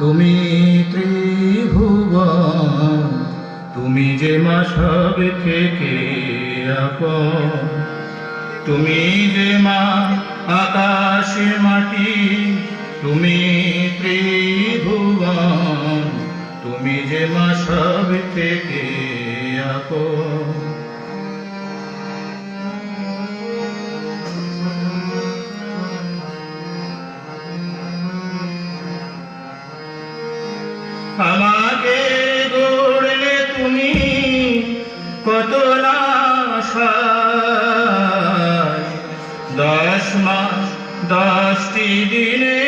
তুমি ত্রিভুবন, তুমি যে মা সব থেকে আপন। তুমি যে মা আকাশ মাটি, তুমি ত্রিভুবন, তুমি যে মা সব থেকে আপন। আমাকে গড়লে তুমি কত না আশায়, 10 মাস 10টি দিনে